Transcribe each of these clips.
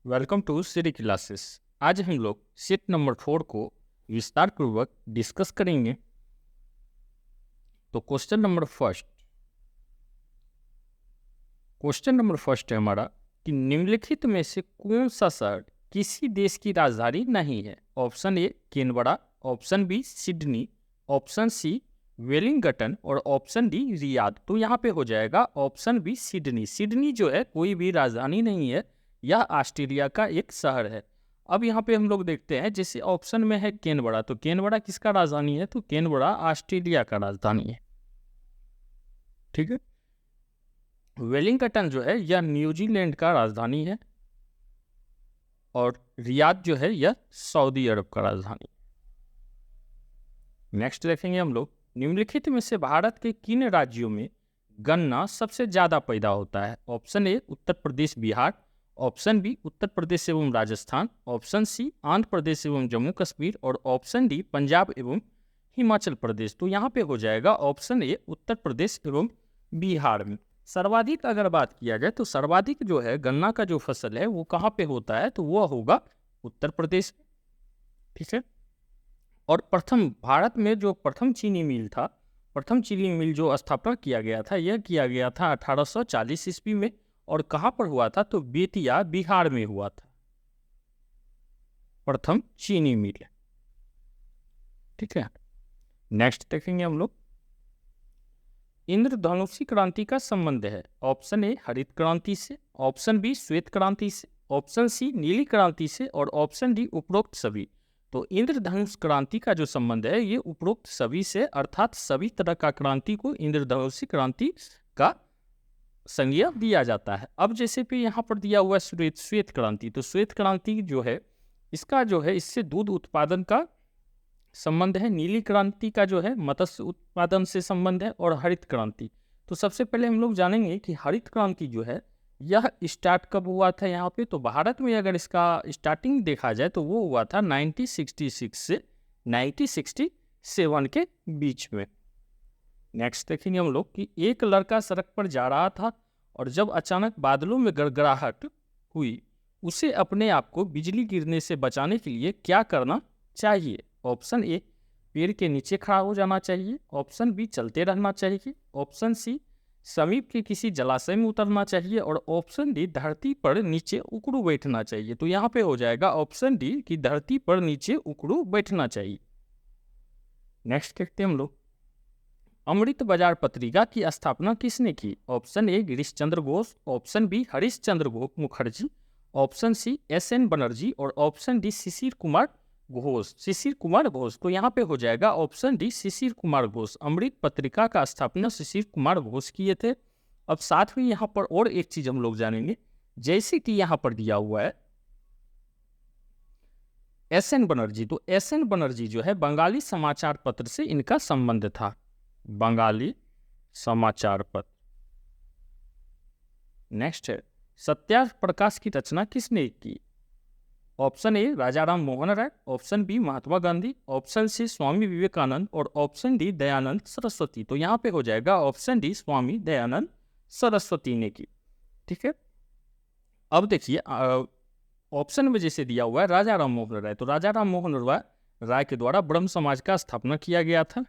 Welcome to Siri classes. आज हम लोग सेट नंबर 4 को विस्तार पूर्वक डिस्कस करेंगे। तो क्वेश्चन नंबर फर्स्ट है हमारा कि निम्नलिखित में से कौन सा शहर किसी देश की राजधानी नहीं है। Option A Canberra, option B Sydney, option C Wellington और ऑप्शन डी रियाद। तो यहाँ पे हो जाएगा ऑप्शन बी सिडनी। सिडनी जो है कोई भी राजधानी नहीं है, यह ऑस्ट्रेलिया का एक शहर है। अब यहाँ पे हम लोग देखते हैं, जैसे ऑप्शन में है कैनबरा, तो कैनबरा किसका राजधानी है? तो कैनबरा ऑस्ट्रेलिया का राजधानी है। ठीक है। वेलिंगटन जो है यह न्यूजीलैंड का राजधानी है और रियाद जो है यह सऊदी अरब का राजधानी। नेक्स्ट देखेंगे हम लोग, निम्नलिखित में से भारत के किन राज्यों में गन्ना सबसे ज्यादा पैदा होता है? Option A Uttar Pradesh Bihar, option B Uttar Pradesh एवं राजस्थान, ऑप्शन सी आंध्र प्रदेश एवं जम्मू कश्मीर और ऑप्शन डी पंजाब एवं हिमाचल प्रदेश। तो यहाँ पे हो जाएगा ऑप्शन ए उत्तर प्रदेश एवं बिहार में। सर्वाधिक अगर बात किया जाए तो सर्वाधिक जो है गन्ना का जो फसल है वो कहाँ पे होता है? तो वह होगा उत्तर प्रदेश। ठीक है। और प्रथम भारत में जो प्रथम चीनी मिल था, प्रथम चीनी मिल जो स्थापना किया गया था, यह किया गया था 1840 ईस्वी में। और कहाँ पर हुआ था? तो बेतिया बिहार में हुआ था प्रथम चीनी मिल। ठीक है। नेक्स्ट देखेंगे हम लोग, इंद्रधनुषी क्रांति का संबंध है। ऑप्शन ए हरित क्रांति से, ऑप्शन बी श्वेत क्रांति से, ऑप्शन सी नीली क्रांति से और ऑप्शन डी उपरोक्त सभी। तो इंद्रधनुष क्रांति का जो संबंध है ये उपरोक्त सभी से, अर्थात सभी तरह का क्रांति को इंद्रधनुषी क्रांति का संज्ञा दिया जाता है। अब जैसे भी यहाँ पर दिया हुआ है श्वेत क्रांति, तो श्वेत क्रांति जो है इसका जो है इससे दूध उत्पादन का संबंध है। नीली क्रांति का जो है मत्स्य उत्पादन से संबंध है। और हरित क्रांति, तो सबसे पहले हम लोग जानेंगे कि हरित क्रांति जो है यह स्टार्ट कब हुआ था यहाँ पे। तो भारत में अगर इसका स्टार्टिंग देखा जाए तो वो हुआ था 1966 से 1967 के बीच में। नेक्स्ट देखेंगे हम लोग कि एक लड़का सड़क पर जा रहा था और जब अचानक बादलों में गड़गड़ाहट हुई, उसे अपने आप को बिजली गिरने से बचाने के लिए क्या करना चाहिए? ऑप्शन ए पेड़ के नीचे खड़ा हो जाना चाहिए, ऑप्शन बी चलते रहना चाहिए, ऑप्शन सी समीप के किसी जलाशय में उतरना चाहिए और ऑप्शन डी धरती पर नीचे उकड़ू बैठना चाहिए। तो यहाँ पे हो जाएगा ऑप्शन डी कि धरती पर नीचे उकड़ू बैठना चाहिए। नेक्स्ट देखते हैं हम लोग, अमृत बाजार पत्रिका की स्थापना किसने की? Option A Girish Chandra Ghosh, option B Harish Chandra Mukherjee, option C SN Banerjee और ऑप्शन डी शिशिर कुमार घोष। शिशिर कुमार घोष। तो यहाँ पे हो जाएगा ऑप्शन डी शिशिर कुमार घोष। अमृत पत्रिका का स्थापना शिशिर कुमार घोष किए थे। अब साथ में यहाँ पर और एक चीज हम लोग जानेंगे, जैसे कि यहाँ पर दिया हुआ है SN बनर्जी, तो SN बनर्जी जो है बंगाली समाचार पत्र से इनका संबंध था। बंगाली समाचार पत्र। नेक्स्ट है, सत्याग्रह प्रकाश की रचना किसने की? Option A Raja Ram Mohan Roy, option B Mahatma Gandhi, option C Swami Vivekananda और ऑप्शन डी दयानंद सरस्वती। तो यहाँ पे हो जाएगा ऑप्शन डी स्वामी दयानंद सरस्वती ने की। ठीक है। अब देखिए ऑप्शन में जैसे दिया हुआ है राजा राम मोहन राय, तो राजा राम मोहन राय के द्वारा ब्रह्म समाज का स्थापना किया गया था।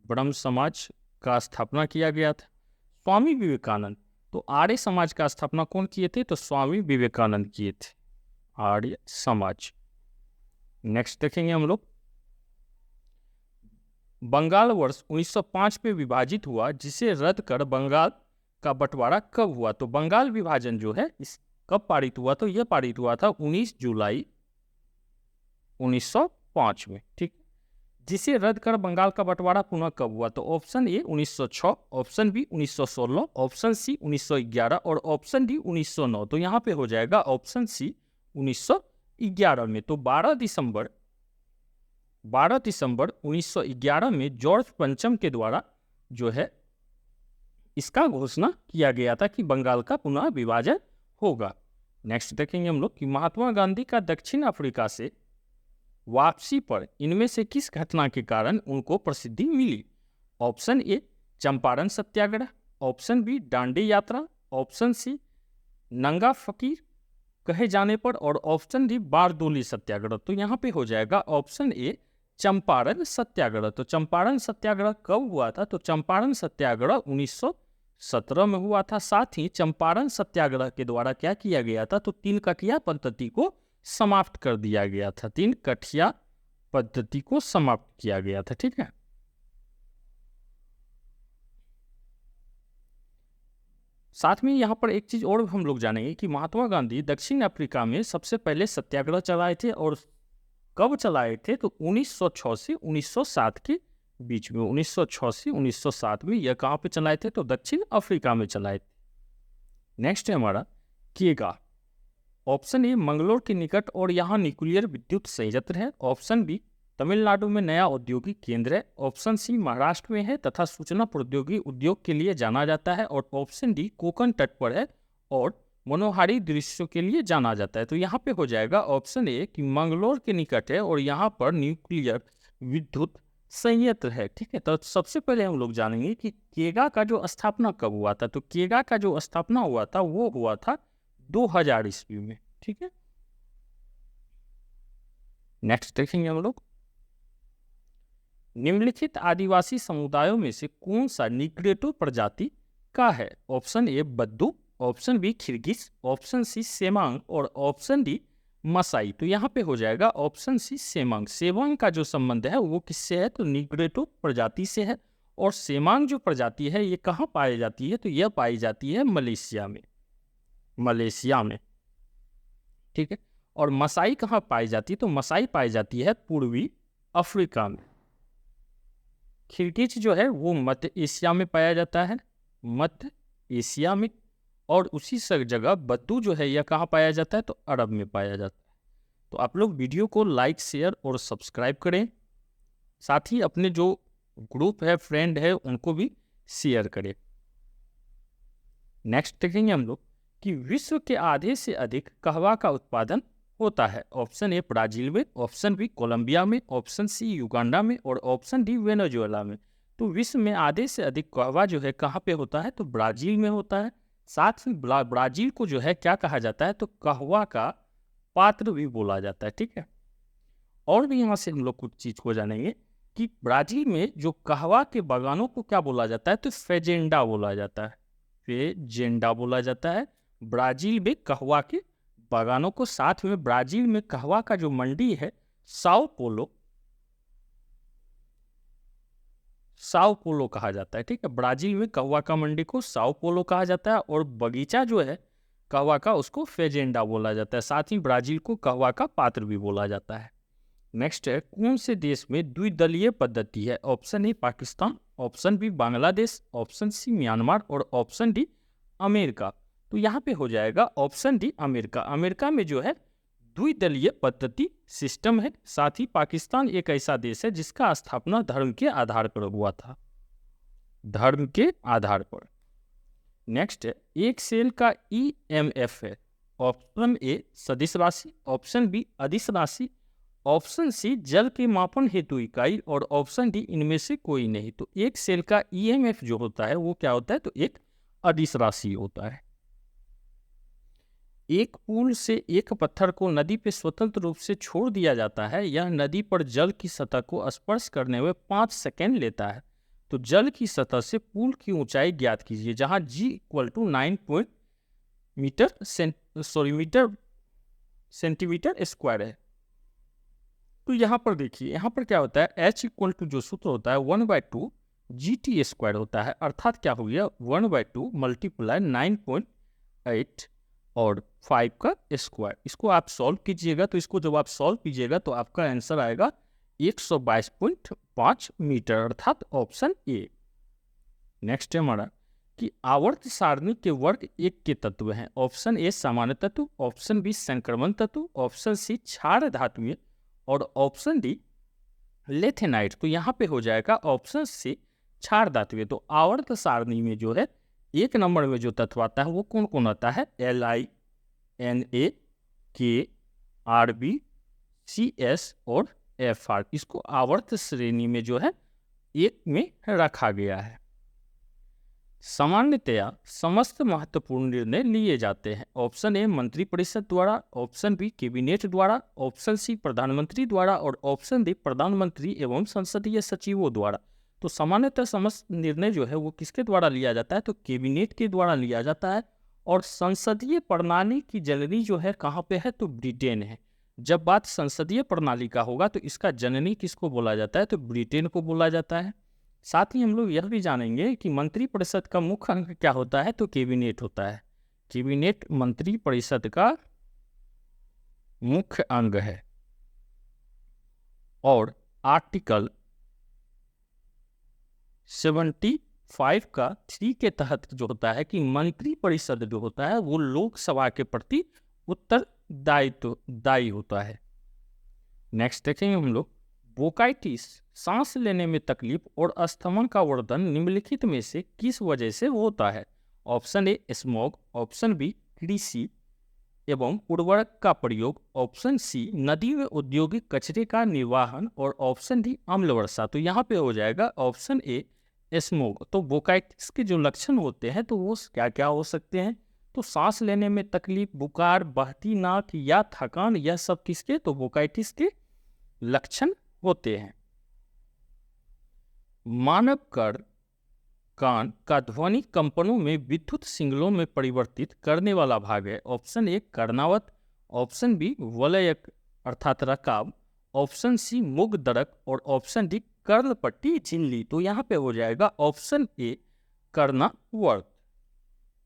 ब्रह्म समाज का स्थापना किया गया था। स्वामी विवेकानंद, तो आर्य समाज का स्थापना कौन किए थे? तो स्वामी विवेकानंद किए थे, आर्य समाज। नेक्स्ट देखेंगे हम लोग, बंगाल वर्ष 1905 में विभाजित हुआ, जिसे रद्द कर बंगाल का बंटवारा कब हुआ? तो बंगाल विभाजन जो है इस कब पारित हुआ? तो यह पारित हुआ था 19 जुलाई 1905 में। ठीक। जिसे रद्द कर बंगाल का बंटवारा पुनः कब हुआ? तो option A 1906, option B 1916, option C 1911 और ऑप्शन डी 1909। तो यहाँ पे हो जाएगा ऑप्शन सी 1911 में। तो 12 दिसंबर 1911 में जॉर्ज पंचम के द्वारा जो है इसका घोषणा किया गया था कि बंगाल का पुनः विभाजन होगा। नेक्स्ट देखेंगे हम लोग कि महात्मा गांधी का दक्षिण अफ्रीका से वापसी पर इनमें से किस घटना के कारण उनको प्रसिद्धि मिली? Option A Champaran Satyagraha, option B Dandi Yatra, option सी नंगा फकीर कहे जाने पर, और ऑप्शन डी बारडोली सत्याग्रह। तो यहाँ पे हो जाएगा ऑप्शन ए चंपारण सत्याग्रह। तो चंपारण सत्याग्रह कब हुआ था? तो चंपारण सत्याग्रह 1917 में हुआ था। साथ ही चंपारण सत्याग्रह के द्वारा क्या किया गया था? तो तीन कठिया पद्धति को समाप्त कर दिया गया था। तीन कठिया पद्धति को समाप्त किया गया था। ठीक है, साथ में यहाँ पर एक चीज और हम लोग जानेंगे कि महात्मा गांधी दक्षिण अफ्रीका में सबसे पहले सत्याग्रह चलाए थे, और कब चलाए थे? तो 1906 से 1907 के बीच में। 1906 से 1907 में यह कहाँ पे चलाए थे? तो दक्षिण अफ्रीका में चलाए थे। नेक्स्ट है हमारा केगा। ऑप्शन ए मंगलोर के निकट और यहाँ न्यूक्लियर विद्युत संयंत्र है। ऑप्शन बी तमिलनाडु में नया औद्योगिक केंद्र है। ऑप्शन सी महाराष्ट्र में है तथा सूचना प्रौद्योगिकी उद्योग के लिए जाना जाता है। और ऑप्शन डी कोकण तट पर है और मनोहारी दृश्यों के लिए जाना जाता है। तो यहाँ पे हो जाएगा ऑप्शन ए कि मंगलोर के निकट है और यहाँ पर न्यूक्लियर विद्युत संयंत्र है। ठीक है, तो सबसे पहले हम लोग जानेंगे कि केगा का जो स्थापना कब हुआ था। तो केगा का जो स्थापना हुआ था वो हुआ था 2000 ईस्वी में। ठीक है, नेक्स्ट देखेंगे हम लोग, निम्नलिखित आदिवासी समुदायों में से कौन सा निग्रोटो प्रजाति का है? ऑप्शन ए बद्दू, option B Kirghiz, option C Semang और ऑप्शन डी मसाई। तो यहाँ पे हो जाएगा ऑप्शन सी सेमांग। सेमांग का जो संबंध है वो किससे है? तो निग्रोटो प्रजाति से है। और सेमांग जो प्रजाति है ये कहाँ पाई जाती है? तो यह पाई जाती है मलेशिया में। मलेशिया में, ठीक है। और मसाई कहाँ पाई जाती है? तो मसाई पाई जाती है पूर्वी अफ्रीका में। खिरगिच जो है वो मध्य एशिया में पाया जाता है, मध्य एशिया में। और उसी सब जगह बद्दू जो है यह कहाँ पाया जाता है? तो अरब में पाया जाता है। तो आप लोग वीडियो को लाइक, शेयर और सब्सक्राइब करें। साथ ही अपने जो ग्रुप है, फ्रेंड है, उनको भी शेयर करें। नेक्स्ट देखेंगे हम लोग कि विश्व के आधे से अधिक कहवा का उत्पादन होता है। ऑप्शन ए ब्राजील में, ऑप्शन बी कोलंबिया में, ऑप्शन सी युगांडा में और ऑप्शन डी वेनेजुएला में। तो विश्व में आधे से अधिक कहवा जो है कहाँ पे होता है? तो ब्राजील में होता है। साथ में ब्राजील को जो है क्या कहा जाता है? तो कहवा का पात्र भी बोला जाता है। ठीक है, और भी यहाँ से हम लोग कुछ चीज को जानेंगे कि ब्राजील में जो कहवा के बागानों को क्या बोला जाता है? तो फेजेंडा बोला जाता है। फेजेंडा बोला जाता है ब्राजील में कहवा के बागानों को। साथ में ब्राजील में कहवा का जो मंडी है साओ पोलो कहा जाता है। ठीक है, ब्राजील में कहवा का मंडी को साओ पोलो कहा जाता है। और बगीचा जो है कहवा का उसको फेजेंडा बोला जाता है। साथ ही ब्राजील को कहवा का पात्र भी बोला जाता है। नेक्स्ट है, कौन से देश में द्विदलीय पद्धति है? Option A Pakistan, option B Bangladesh, option C Myanmar और ऑप्शन डी अमेरिका। तो यहाँ पे हो जाएगा ऑप्शन डी अमेरिका। अमेरिका में जो है द्विदलीय पद्धति सिस्टम है। साथ ही पाकिस्तान एक ऐसा देश है जिसका स्थापना धर्म के आधार पर हुआ था, धर्म के आधार पर। नेक्स्ट है, एक सेल का ईएमएफ है। ऑप्शन ए सदिश राशि, ऑप्शन बी अदिश राशि, ऑप्शन सी जल के मापन हेतु इकाई और ऑप्शन डी इनमें से कोई नहीं। तो एक सेल का ईएमएफ जो होता है वो क्या होता है? तो एक अदिश राशि होता है। एक पुल से एक पत्थर को नदी पे स्वतंत्र रूप से छोड़ दिया जाता है। यह नदी पर जल की सतह को स्पर्श करने में 5 सेकेंड लेता है। तो जल की सतह से पुल की ऊंचाई ज्ञात कीजिए, जहां g = 9 मीटर सेंटीमीटर स्क्वायर है। तो यहाँ पर देखिए, यहाँ पर क्या होता है? h = जो सूत्र होता है 1/2 GT² होता है। अर्थात क्या हो गया? 1/2 × 9.8 और 5 का स्क्वायर। इसको आप सॉल्व कीजिएगा, तो इसको जब आप सॉल्व कीजिएगा तो आपका आंसर आएगा 122.5 मीटर, अर्थात ऑप्शन ए। नेक्स्ट है हमारा कि आवर्त सारणी के वर्ग 1 के तत्व हैं। ऑप्शन ए सामान्य तत्व, ऑप्शन बी संक्रमण तत्व, ऑप्शन सी क्षार धातुएं और ऑप्शन डी लेथेनाइट। तो यहाँ पे हो जाएगा ऑप्शन सी क्षार धातुएं। तो आवर्त सारणी में जो है 1 नंबर में जो तत्व आता है वो कौन कौन आता है? Li, Na, K, Rb, Cs और Fr। इसको आवर्त श्रेणी में जो है 1 में रखा गया है। सामान्यतया समस्त महत्वपूर्ण निर्णय लिए जाते हैं। ऑप्शन ए मंत्रिपरिषद द्वारा, ऑप्शन बी कैबिनेट द्वारा, ऑप्शन सी प्रधानमंत्री द्वारा और ऑप्शन डी प्रधानमंत्री एवं संसदीय सचिवों द्वारा। तो सामान्यतः समस्त निर्णय जो है वो किसके द्वारा लिया जाता है, तो कैबिनेट के द्वारा लिया जाता है। और संसदीय प्रणाली की जननी जो है कहाँ पे है, तो ब्रिटेन है। जब बात संसदीय प्रणाली का होगा तो इसका जननी किसको बोला जाता है, तो ब्रिटेन को बोला जाता है। साथ ही हम लोग यह भी जानेंगे कि मंत्रिपरिषद का मुख्य अंग क्या होता है, तो कैबिनेट होता है। कैबिनेट मंत्रिपरिषद का मुख्य अंग है। और आर्टिकल 75 का 3 के तहत जो होता है कि मंत्रिपरिषद जो होता है वो लोकसभा के प्रति उत्तरदायी होता है। नेक्स्ट देखेंगे हम लोग, ब्रोंकाइटिस सांस लेने में तकलीफ और अस्थमा का वर्धन निम्नलिखित में से किस वजह से होता है। Option A smoke, option B कृषि एवं उर्वरक का प्रयोग, ऑप्शन सी नदी में औद्योगिक कचरे का निर्वहन और ऑप्शन डी अम्ल वर्षा। तो यहाँ पे हो जाएगा ऑप्शन ए स्मोक। तो ब्रोंकाइटिस के जो लक्षण होते हैं तो वो क्या क्या हो सकते हैं, तो सांस लेने में तकलीफ, बुखार, बहती नाक या थकान, यह सब किसके, तो ब्रोंकाइटिस के लक्षण होते हैं। मानव कान का ध्वनि कंपनों में विद्युत सिग्नलों में परिवर्तित करने वाला भाग है। ऑप्शन ए कर्णावत, ऑप्शन बी वलयक अर्थात रकाब, ऑप्शन सी मुगदरक और ऑप्शन डी कर्णपट्टी झिल्ली। तो यहाँ पे हो जाएगा ऑप्शन ए कर्णावर्त।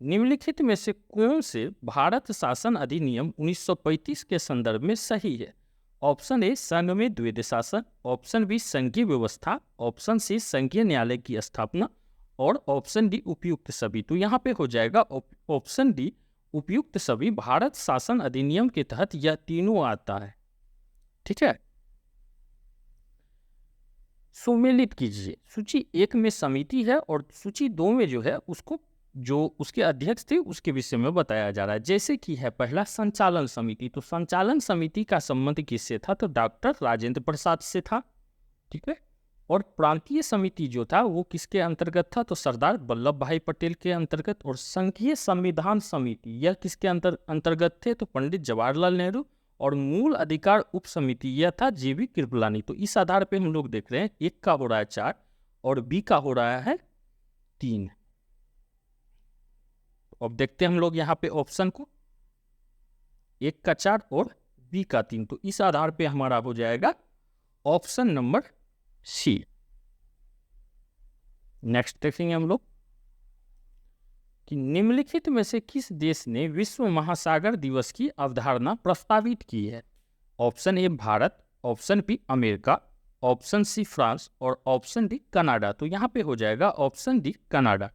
निम्नलिखित में से कौन से भारत शासन अधिनियम 1935 के संदर्भ में सही है। ऑप्शन ए संघ में द्वैध शासन, ऑप्शन बी संघीय व्यवस्था, ऑप्शन सी संघीय न्यायालय की स्थापना और ऑप्शन डी उपयुक्त सभी। तो यहाँ पे हो जाएगा ऑप्शन डी उपयुक्त सभी। भारत शासन अधिनियम के तहत यह तीनों आता है। ठीक है, सुमेलित कीजिए। सूची 1 में समिति है और सूची 2 में जो है उसको जो उसके अध्यक्ष थे उसके विषय में बताया जा रहा है। जैसे कि है पहला संचालन समिति, तो संचालन समिति का संबंध किससे था, तो डॉक्टर राजेंद्र प्रसाद से था। ठीक है, और प्रांतीय समिति जो था वो किसके अंतर्गत था, तो सरदार वल्लभ भाई पटेल के अंतर्गत। और संघीय संविधान समिति यह किसके अंतर्गत थे, तो पंडित जवाहरलाल नेहरू। और मूल अधिकार उप समिति यह था JV कृपलानी। तो इस आधार पे हम लोग देख रहे हैं 1 का हो रहा है 4 और B का हो रहा है 3। अब देखते हैं हम लोग यहाँ पे ऑप्शन को, 1 का 4 और B का 3। तो इस आधार पे हमारा हो जाएगा ऑप्शन नंबर सी। नेक्स्ट देखेंगे हम लोग कि निम्नलिखित में से किस देश ने विश्व महासागर दिवस की अवधारणा प्रस्तावित की है। Option A Bharat, option B America, option C France और ऑप्शन डी कनाडा। तो यहाँ पे हो जाएगा ऑप्शन डी कनाडा।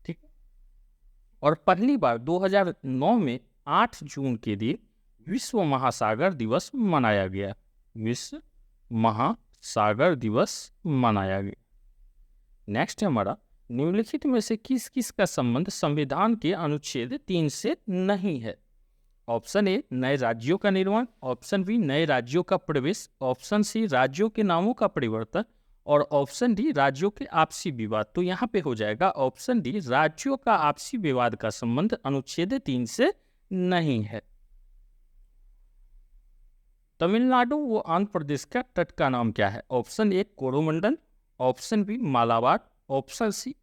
ठीक है, और पहली बार 2009 में 8 जून के दिन विश्व महासागर दिवस मनाया गया। विश्व महासागर दिवस मनाया गया। नेक्स्ट है हमारा, निम्नलिखित में से किस किस का संबंध संविधान के अनुच्छेद 3 से नहीं है। ऑप्शन ए नए राज्यों का निर्माण, ऑप्शन बी नए राज्यों का प्रवेश, ऑप्शन सी राज्यों के नामों का परिवर्तन और ऑप्शन डी राज्यों के आपसी विवाद। तो यहाँ पे हो जाएगा ऑप्शन डी राज्यों का आपसी विवाद का संबंध अनुच्छेद 3 से नहीं है। तमिलनाडु व आंध्र प्रदेश का तट का नाम क्या है। Option A Coromandel, option B Malabar, option C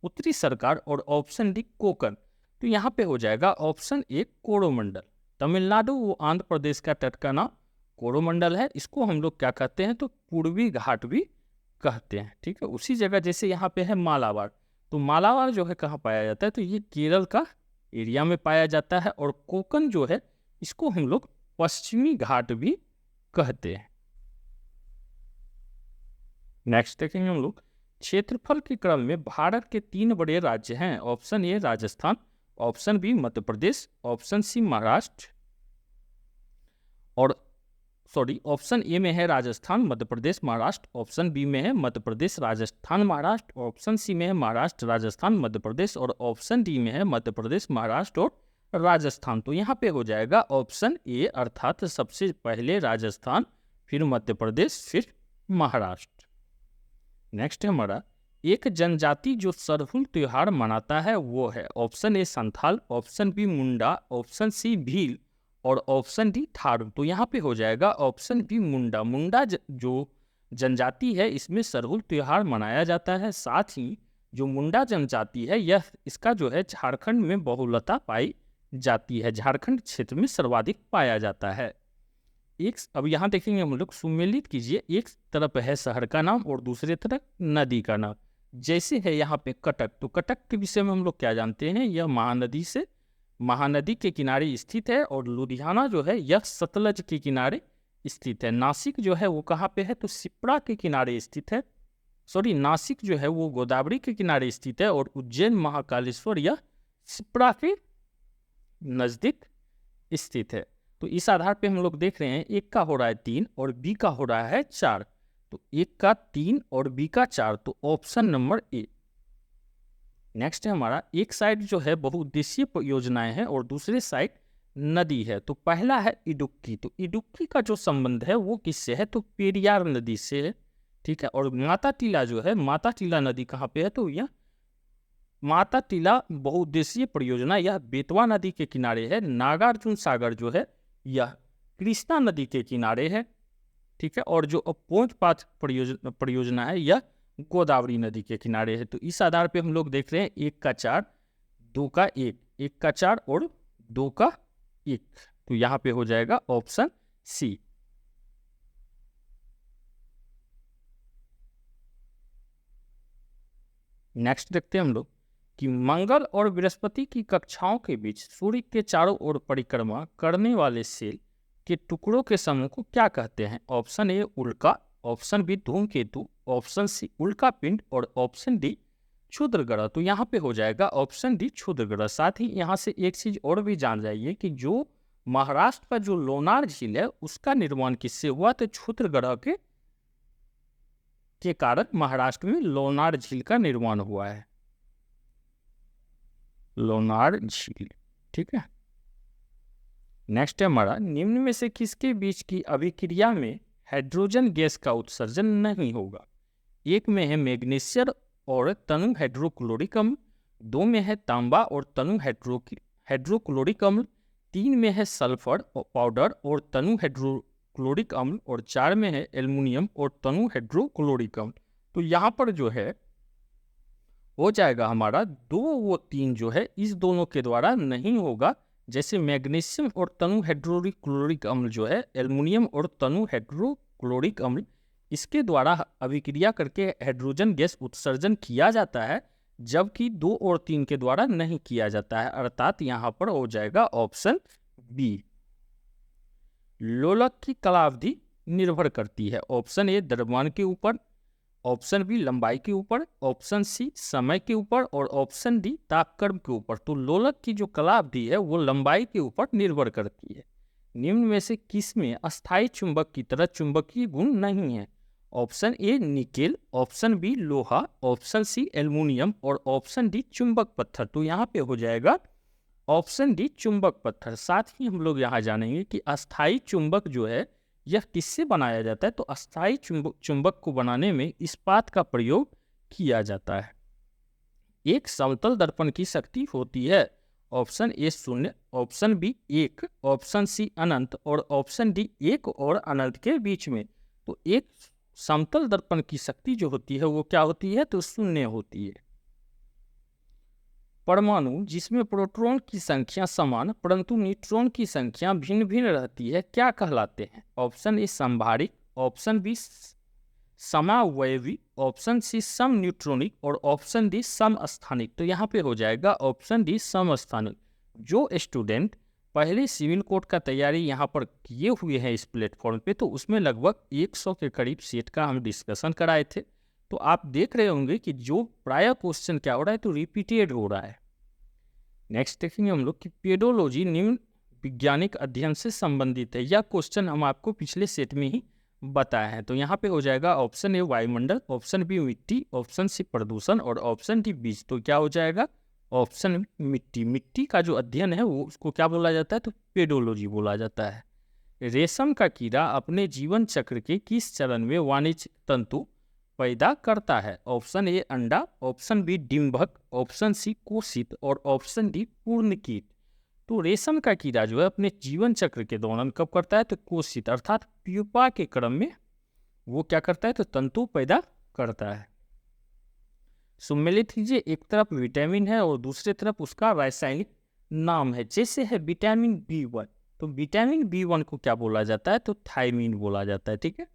उत्तरी सरकार और ऑप्शन डी कोकण। तो यहाँ पे हो जाएगा ऑप्शन ए कोरोमंडल। तमिलनाडु व आंध्र प्रदेश का तट का नाम कोरोमंडल है। इसको हम लोग क्या कहते हैं, तो पूर्वी घाट भी कहते हैं। ठीक है, उसी जगह जैसे यहाँ पे है मालाबार, तो मालाबार जो है कहाँ पाया जाता है, तो ये केरल का एरिया में पाया जाता है। और कोकण जो है इसको हम लोग पश्चिमी घाट भी कहते हैं। नेक्स्ट देखेंगे हम लोग, क्षेत्रफल के क्रम में भारत के 3 बड़े राज्य हैं। Option A Rajasthan, option B Madhya Pradesh, option C Maharashtra और ऑप्शन ए में है राजस्थान मध्य प्रदेश महाराष्ट्र, ऑप्शन बी में है मध्य प्रदेश राजस्थान महाराष्ट्र, ऑप्शन सी में है महाराष्ट्र राजस्थान मध्य प्रदेश और ऑप्शन डी में है मध्य प्रदेश महाराष्ट्र और राजस्थान। तो यहाँ पे हो जाएगा ऑप्शन ए, अर्थात सबसे पहले राजस्थान, फिर मध्य प्रदेश, फिर महाराष्ट्र। नेक्स्ट है हमारा, एक जनजाति जो सरहुल त्योहार मनाता है वो है option A Santhal, option B Munda, option C Bhil और ऑप्शन डी थारू। तो यहाँ पे हो जाएगा ऑप्शन बी मुंडा। मुंडा जो जनजाति है इसमें सरहुल त्योहार मनाया जाता है। साथ ही जो मुंडा जनजाति है यह इसका जो है झारखंड में बहुलता पाई जाती है, झारखंड क्षेत्र में सर्वाधिक पाया जाता है। अब यहाँ देखेंगे हम लोग, सुमेलित कीजिए, एक तरफ है शहर का नाम और दूसरे तरफ नदी का नाम। जैसे है यहाँ पे कटक, तो कटक के विषय में हम लोग क्या जानते हैं, यह महानदी के किनारे स्थित है और लुधियाना जो है यह सतलज के किनारे स्थित है। नासिक जो है वो कहाँ पे है, तो सिप्रा के किनारे स्थित है। नासिक जो है वो गोदावरी के किनारे स्थित है और उज्जैन महाकालेश्वर यह सिप्रा के नजदीक स्थित है। तो इस आधार पे हम लोग देख रहे हैं एक का हो रहा है 3 और बी का हो रहा है 4। तो एक का 3 और बी का 4, तो ऑप्शन नंबर ए। नेक्स्ट है हमारा, एक साइड जो है बहुउद्देशीय योजनाएं हैं और दूसरे साइड नदी है। तो पहला है इडुक्की। तो इडुक्की का जो संबंध है वो किससे है, तो पेरियार नदी से है, ठीक है। और माता टीला जो है, माता टीला नदी कहाँ पे है, तो यह माता टीला बहुउद्देशीय परियोजना यह बेतवा नदी के किनारे है। नागार्जुन सागर जो है यह कृष्णा नदी के किनारे है, ठीक है। और जो अपोज पाथ परियोजना है यह गोदावरी नदी के किनारे है। तो इस आधार पे हम लोग देख रहे हैं 1 का 4, 2 का 1, 1 का 4 और 2 का 1। तो यहाँ पे हो जाएगा ऑप्शन सी। नेक्स्ट देखते हैं हम लोग कि मंगल और बृहस्पति की कक्षाओं के बीच सूर्य के चारों ओर परिक्रमा करने वाले सेल के टुकड़ों के समूह को क्या कहते हैं। ऑप्शन ए उल्का, ऑप्शन बी धूमकेतु, ऑप्शन सी उल्का पिंड और ऑप्शन डी क्षुद्र ग्रह। तो यहाँ पे हो जाएगा ऑप्शन डी क्षुद्र ग्रह। साथ ही यहाँ से एक चीज और भी जान जाइए कि जो महाराष्ट्र का जो लोनार झील है उसका निर्माण किससे हुआ, तो क्षुद्र ग्रह के कारण महाराष्ट्र में लोनार झील का निर्माण हुआ है, लोनार झील, ठीक है। नेक्स्ट है हमारा, निम्न में से किसके बीच की अभिक्रिया में हाइड्रोजन गैस का उत्सर्जन नहीं होगा। 1 में है मैग्नीशियम और तनु हाइड्रोक्लोरिक अम्ल, 2 में है तांबा और तनु हाइड्रोक्लोरिक अम्ल, 3 में है सल्फर पाउडर और तनु हाइड्रोक्लोरिक अम्ल और 4 में है एल्युमिनियम और तनु हाइड्रोक्लोरिक अम्ल। तो यहाँ पर जो है हो जाएगा हमारा 2 वो 3 जो है इस दोनों के द्वारा नहीं होगा। जैसे मैग्नीशियम और तनु हाइड्रोक्लोरिक अम्ल जो है, एल्युमिनियम और तनु हाइड्रोक्लोरिक अम्ल, इसके द्वारा अभिक्रिया करके हाइड्रोजन गैस उत्सर्जन किया जाता है, जबकि 2 और 3 के द्वारा नहीं किया जाता है। अर्थात यहाँ पर हो जाएगा ऑप्शन बी। लोलक की कालावधि निर्भर करती है। ऑप्शन ए द्रव्यमान के ऊपर, ऑप्शन बी लंबाई के ऊपर, ऑप्शन सी समय के ऊपर और ऑप्शन डी तापक्रम के ऊपर। तो लोलक की जो कालावधि है वो लंबाई के ऊपर निर्भर करती है। निम्न में से किस में अस्थायी चुंबक की तरह चुंबकीय गुण नहीं है। Option A nickel, option B लोहा, ऑप्शन सी एल्युमिनियम और ऑप्शन डी चुंबक पत्थर। तो यहाँ पे हो जाएगा ऑप्शन डी चुंबक पत्थर। साथ ही हम लोग यहाँ जानेंगे कि अस्थायी चुंबक जो है यह किससे बनाया जाता है। तो अस्थायी चुंबक को बनाने में इस्पात का प्रयोग किया जाता है। एक समतल दर्पण की शक्ति होती है। Option A 0, option B 1, option C अनंत और ऑप्शन डी 1 और अनंत के बीच में। तो एक समतल दर्पण की शक्ति जो होती है वो क्या होती है, तो 0 होती है। परमाणु जिसमें प्रोटॉन की संख्या समान परंतु न्यूट्रॉन की संख्या भिन्न भिन्न रहती है क्या कहलाते हैं। ऑप्शन ए संभारिक, ऑप्शन बी समावयवी, ऑप्शन सी सम न्यूट्रॉनिक और ऑप्शन डी समस्थानिक। तो यहाँ पे हो जाएगा ऑप्शन डी समस्थानिक। जो स्टूडेंट पहले सिविल कोड का तैयारी यहाँ पर किए हुए हैं इस प्लेटफॉर्म पे, तो उसमें लगभग 100 के करीब सेट का हम डिस्कशन कराए थे। तो आप देख रहे होंगे कि जो प्राय क्वेश्चन क्या हो रहा है, तो रिपीटेड हो रहा है। नेक्स्ट देखेंगे हम लोग कि पेडोलॉजी निम्न वैज्ञानिक अध्ययन से संबंधित है। यह क्वेश्चन हम आपको पिछले सेट में ही बताए हैं। तो यहाँ पे हो जाएगा ऑप्शन ए वायुमंडल, ऑप्शन बी मिट्टी, ऑप्शन सी प्रदूषण और ऑप्शन डी बीज। तो क्या हो जाएगा ऑप्शन मिट्टी। मिट्टी का जो अध्ययन है वो उसको क्या बोला जाता है, तो पेडोलॉजी बोला जाता है। रेशम का कीड़ा अपने जीवन चक्र के किस चरण में वाणिज्य तंतु पैदा करता है? ऑप्शन ए अंडा, option B Dimbhaka, option C कोशित और ऑप्शन डी पूर्णकीट। तो रेशम का कीड़ा जो है अपने जीवन चक्र के दौरान कब करता है? तो कोशित अर्थात प्यूपा के क्रम में वो क्या करता है? तो तंतु पैदा करता है। सुमेलित लीजिए, एक तरफ विटामिन है और दूसरी तरफ उसका रासायनिक नाम है। जैसे है विटामिन B1, तो विटामिन B1 को क्या बोला जाता है? तो थायमीन बोला जाता है। ठीक है।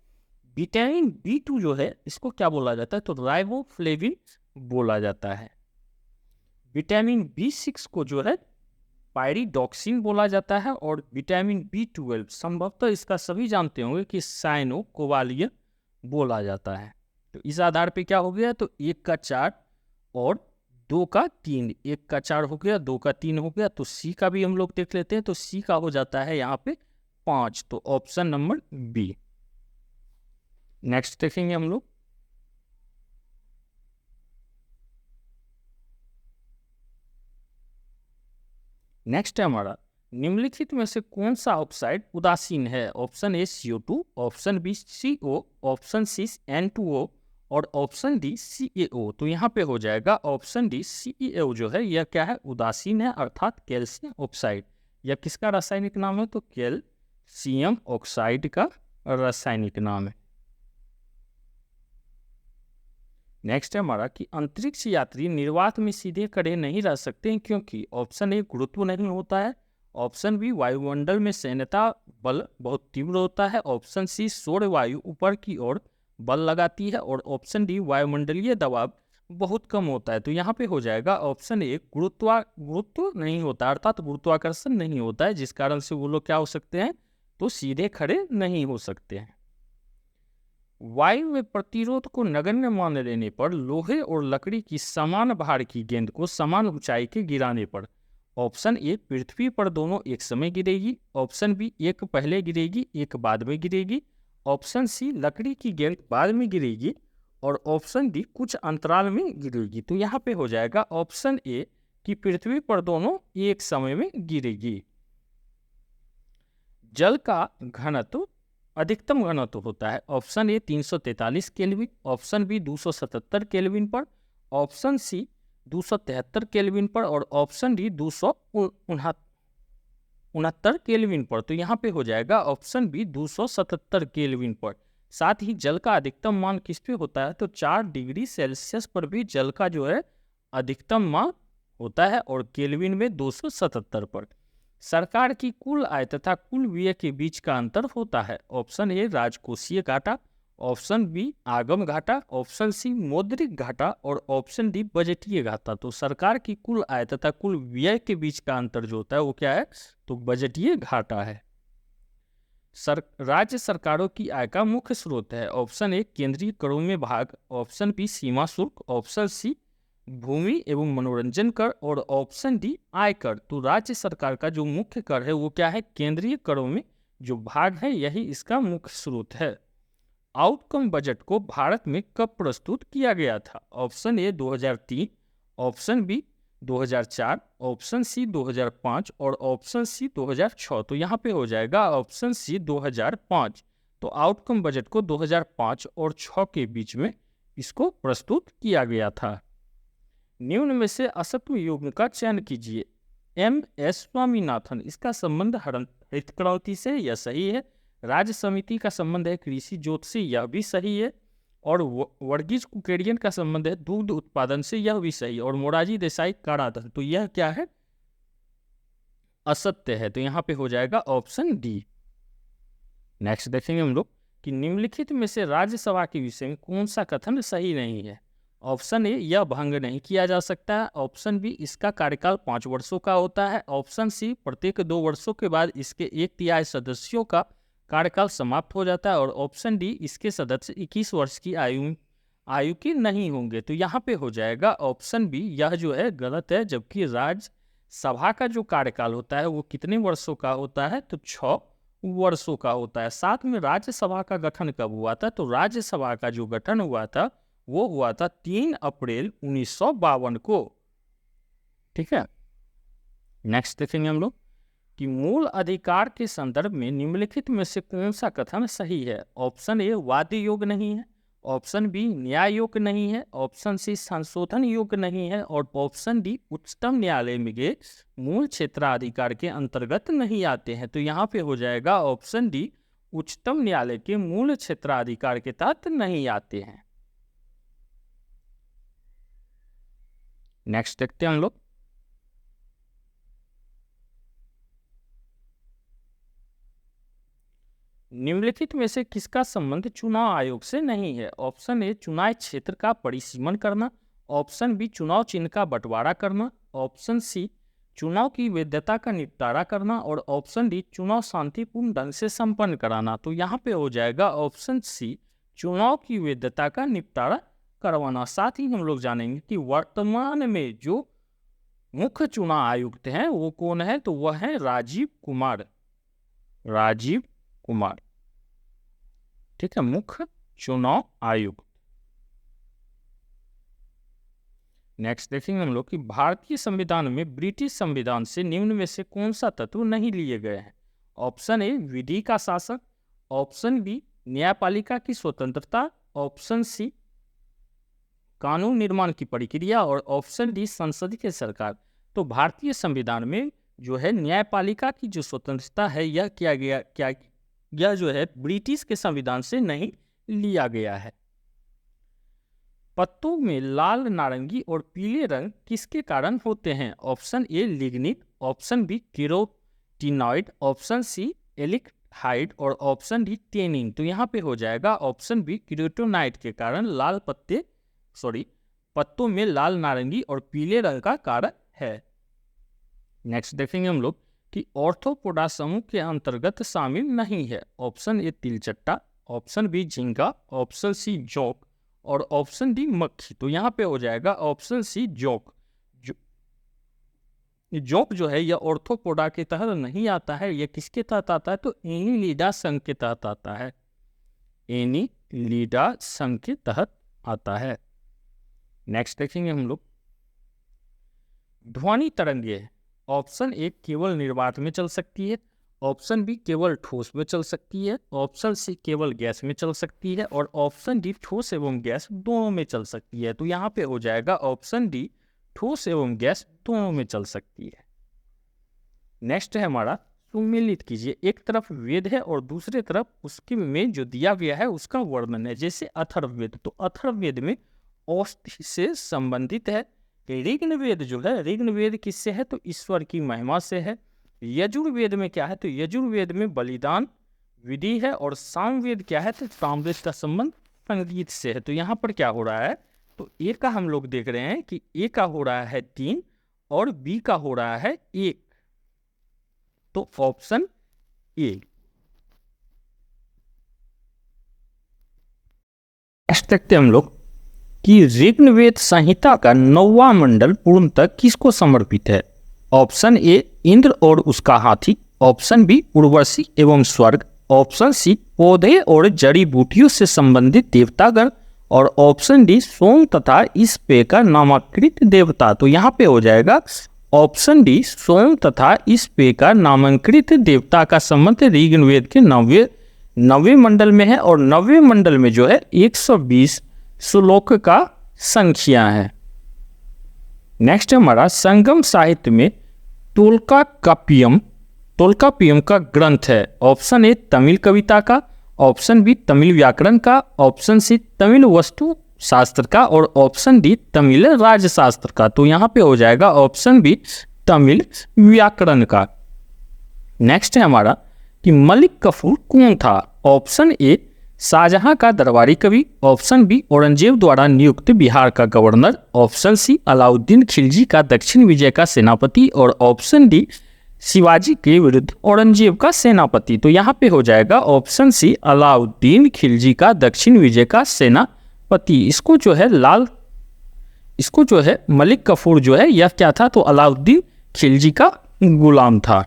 विटामिन B2 जो है इसको क्या बोला जाता है? तो राइबोफ्लेविन बोला जाता है। विटामिन B6 को जो है पायरिडॉक्सिन बोला जाता है और विटामिन B12 संभवतः इसका सभी जानते होंगे कि साइनोकोवालियन बोला जाता है। तो इस आधार पे क्या हो गया? तो 1 का 4 और 2 का 3, 1 का 4 हो गया, 2 का 3 हो गया। तो सी का भी हम लोग देख लेते हैं, तो सी का हो जाता है यहाँ पे 5। तो ऑप्शन नंबर बी। नेक्स्ट देखेंगे हम लोग। नेक्स्ट है हमारा, निम्नलिखित में से कौन सा ऑक्साइड उदासीन है? Option A CO2, option B CO, option C N2O और ऑप्शन डी CaO। तो यहाँ पे हो जाएगा ऑप्शन डी CaO जो है यह क्या है? उदासीन है, अर्थात कैल्शियम ऑक्साइड। यह किसका रासायनिक नाम है? तो कैल्शियम ऑक्साइड का रासायनिक नाम है। नेक्स्ट है हमारा कि अंतरिक्ष यात्री निर्वात में सीधे खड़े नहीं रह सकते हैं क्योंकि ऑप्शन ए गुरुत्व नहीं होता है, ऑप्शन बी वायुमंडल में सैन्यता बल बहुत तीव्र होता है, ऑप्शन सी सौर वायु ऊपर की ओर बल लगाती है और ऑप्शन डी वायुमंडलीय दबाव बहुत कम होता है। तो यहाँ पे हो जाएगा ऑप्शन ए गुरुत्व नहीं होता, अर्थात गुरुत्वाकर्षण नहीं होता है, जिस कारण से वो लोग क्या हो सकते हैं? तो सीधे खड़े नहीं हो सकते हैं। वायु में प्रतिरोध को नगण्य मान लेने पर लोहे और लकड़ी की समान भार की गेंद को समान ऊंचाई के गिराने पर ऑप्शन ए पृथ्वी पर दोनों एक समय गिरेगी, ऑप्शन बी एक पहले गिरेगी एक बाद में गिरेगी, ऑप्शन सी लकड़ी की गेंद बाद में गिरेगी और ऑप्शन डी कुछ अंतराल में गिरेगी। तो यहाँ पे हो जाएगा ऑप्शन ए कि पृथ्वी पर दोनों एक समय में गिरेगी। जल का घनत्व अधिकतम घनत्व होता है option A 343 kelvin, option B 277 kelvin पर, ऑप्शन सी 273 केल्विन पर और ऑप्शन डी 269 केल्विन पर। तो यहाँ पे हो जाएगा ऑप्शन बी 277 केल्विन पर। साथ ही जल का अधिकतम मान किस पे होता है? तो 4 डिग्री सेल्सियस पर भी जल का जो है अधिकतम मान होता है और केल्विन में 277 पर। सरकार की कुल आय तथा कुल व्यय के बीच का अंतर होता है ऑप्शन ए राजकोषीय घाटा, ऑप्शन बी आगम घाटा, ऑप्शन सी मौद्रिक घाटा और ऑप्शन डी बजटीय घाटा। तो सरकार की कुल आय तथा कुल व्यय के बीच का अंतर जो होता है वो क्या है? तो बजटीय घाटा है। राज्य सरकारों की आय का मुख्य स्रोत है ऑप्शन ए केंद्रीय करों में भाग, ऑप्शन बी सीमा शुल्क, ऑप्शन सी भूमि एवं मनोरंजन कर और ऑप्शन डी आयकर। तो राज्य सरकार का जो मुख्य कर है वो क्या है? केंद्रीय करों में जो भाग है यही इसका मुख्य स्रोत है। आउटकम बजट को भारत में कब प्रस्तुत किया गया था? Option A 2003, option B 2004, option C 2005 और ऑप्शन सी 2006। तो यहाँ पे हो जाएगा ऑप्शन सी 2005। तो आउटकम बजट को 2005 और 6 के बीच में इसको प्रस्तुत किया गया था। निम्न में से असत्व युग्म का चयन कीजिए। MS स्वामीनाथन, इसका संबंध हरित क्रांति से, यह सही है। राज्य समिति का संबंध है कृषि जोत से, यह भी सही है। और वर्गीज कुकेरियन का संबंध है दूध उत्पादन से, यह भी सही। और मोरारजी देसाई काराधन, तो यह क्या है? असत्य है। तो यहाँ पे हो जाएगा ऑप्शन डी। नेक्स्ट देखेंगे हम लोग कि निम्नलिखित में से राज्यसभा के विषय में कौन सा कथन सही नहीं है? ऑप्शन ए यह भंग नहीं किया जा सकता है, ऑप्शन बी इसका कार्यकाल 5 वर्षों का होता है, ऑप्शन सी प्रत्येक 2 वर्षों के बाद इसके 1/3 सदस्यों का कार्यकाल समाप्त हो जाता है और ऑप्शन डी इसके सदस्य 21 वर्ष की आयु के नहीं होंगे। तो यहाँ पे हो जाएगा ऑप्शन बी, यह जो है गलत है। जबकि राज्यसभा का जो कार्यकाल होता है वो कितने वर्षों का होता है? तो 6 वर्षों का होता है। साथ में राज्यसभा का गठन कब हुआ था? तो राज्यसभा का जो गठन हुआ था वो हुआ था 3 अप्रैल 1952 को। ठीक है। नेक्स्ट देखेंगे हम लोग कि मूल अधिकार के संदर्भ में निम्नलिखित में से कौन सा कथन सही है? ऑप्शन ए वाद्य योग नहीं है, ऑप्शन बी न्याय योग्य नहीं है, ऑप्शन सी संशोधन योग्य नहीं है और ऑप्शन डी उच्चतम न्यायालय में के मूल क्षेत्राधिकार के अंतर्गत नहीं आते हैं। तो यहाँ पे हो जाएगा ऑप्शन डी उच्चतम न्यायालय के मूल क्षेत्राधिकार के तहत नहीं आते हैं। नेक्स्ट देखते हैं हम लोग। निम्नलिखित में से किसका संबंध चुनाव आयोग से नहीं है? ऑप्शन ए चुनाव क्षेत्र का परिसीमन करना, ऑप्शन बी चुनाव चिन्ह का बंटवारा करना, ऑप्शन सी चुनाव की वैधता का निपटारा करना और ऑप्शन डी चुनाव शांतिपूर्ण ढंग से संपन्न कराना। तो यहाँ पे हो जाएगा ऑप्शन सी चुनाव की वैधता का निपटारा करवाना। साथ ही हम लोग जानेंगे कि वर्तमान में जो मुख्य चुनाव आयुक्त हैं वो कौन है? तो वह है राजीव कुमार। राजीव कुमार, ठीक है, मुख्य चुनाव आयुक्त। नेक्स्ट देखेंगे हम लोग कि भारतीय संविधान में ब्रिटिश संविधान से निम्न में से कौन सा तत्व नहीं लिए गए हैं? ऑप्शन ए विधि का शासन, ऑप्शन बी न्यायपालिका की स्वतंत्रता, ऑप्शन सी कानून निर्माण की प्रक्रिया और ऑप्शन डी संसदीय सरकार। तो भारतीय संविधान में जो है न्यायपालिका की जो स्वतंत्रता है यह जो है ब्रिटिश के संविधान से नहीं लिया गया है। पत्तों में लाल, नारंगी और पीले रंग किसके कारण होते हैं? Option A lignin, option B carotenoid, option C aldehyde और ऑप्शन डी टेनिन। तो यहाँ पे हो जाएगा ऑप्शन बी कैरोटीनॉइड के कारण पत्तों में लाल, नारंगी और पीले रंग का कारण है। नेक्स्ट देखेंगे हम लोग कि ऑर्थोपोडा समूह के अंतर्गत शामिल नहीं है। ऑप्शन ए तिलचट्टा, ऑप्शन बी झींगा, ऑप्शन सी जोंक और ऑप्शन डी मक्खी। तो यहाँ पे हो जाएगा ऑप्शन सी जोंक। जोंक जो है यह ऑर्थोपोडा के तहत नहीं आता है। यह किसके तहत आता है? तो एनिलिडा संघ के तहत आता है। एनिलिडा संघ के तहत आता है। नेक्स्ट देखेंगे हम लोग ध्वनि तरंगे। ऑप्शन ए केवल निर्वात में चल सकती है, ऑप्शन बी केवल ठोस में चल सकती है, ऑप्शन सी केवल गैस में चल सकती है और ऑप्शन डी ठोस एवं गैस दोनों में चल सकती है। तो यहाँ पे हो जाएगा ऑप्शन डी ठोस एवं गैस दोनों में चल सकती है। नेक्स्ट है हमारा सुमेलित कीजिए। एक तरफ वेद है और दूसरे तरफ उसके में जो दिया गया है उसका वर्णन है। जैसे अथर्ववेद, तो अथर्ववेद में औषधि से संबंधित है। ऋग्वेद जो है, ऋग्वेद किससे है? तो ईश्वर की महिमा से है। यजुर्वेद में क्या है? तो यजुर्वेद में बलिदान विधि है और सामवेद क्या है? तो सामवेद का संबंध संगीत से है। तो यहाँ पर क्या हो रहा है? तो ए का हम लोग देख रहे हैं कि ए का हो रहा है 3 और बी का हो रहा है 1। तो ऑप्शन ए। नेक्स्ट देखते हैं हम लोग कि ऋग्वेद संहिता का 9वां मंडल पूर्णतः किसको समर्पित है? ऑप्शन ए इंद्र और उसका हाथी, ऑप्शन बी उर्वशी एवं स्वर्ग, ऑप्शन सी पौधे और जड़ी बूटियों से संबंधित देवतागण और ऑप्शन डी सोम तथा इस पेय का नामांकित देवता। तो यहाँ पे हो जाएगा ऑप्शन डी सोम तथा इस पेय का नामांकित देवता का संबंध ऋग्वेद के 9वें मंडल में है और 9वें मंडल में जो है 120 श्लोक का संख्या है। नेक्स्ट हमारा संगम साहित्य में टोल्काप्पियम का ग्रंथ है। ऑप्शन ए तमिल कविता का, ऑप्शन बी तमिल व्याकरण का, ऑप्शन सी तमिल वस्तु शास्त्र का और ऑप्शन डी तमिल राजशास्त्र का। तो यहाँ पे हो जाएगा ऑप्शन बी तमिल व्याकरण का। नेक्स्ट है हमारा कि मलिक कफूर कौन था? ऑप्शन ए शाहजहां का दरबारी कवि, ऑप्शन बी औरंगजेब द्वारा नियुक्त बिहार का governor, option C Alauddin Khilji का दक्षिण विजय का सेनापति और ऑप्शन डी शिवाजी के विरुद्ध औरंगजेब का सेनापति। तो यहाँ पे हो जाएगा ऑप्शन सी अलाउद्दीन खिलजी का दक्षिण विजय का सेनापति। इसको जो है मलिक कफूर जो है यह क्या था? तो अलाउद्दीन खिलजी का गुलाम था।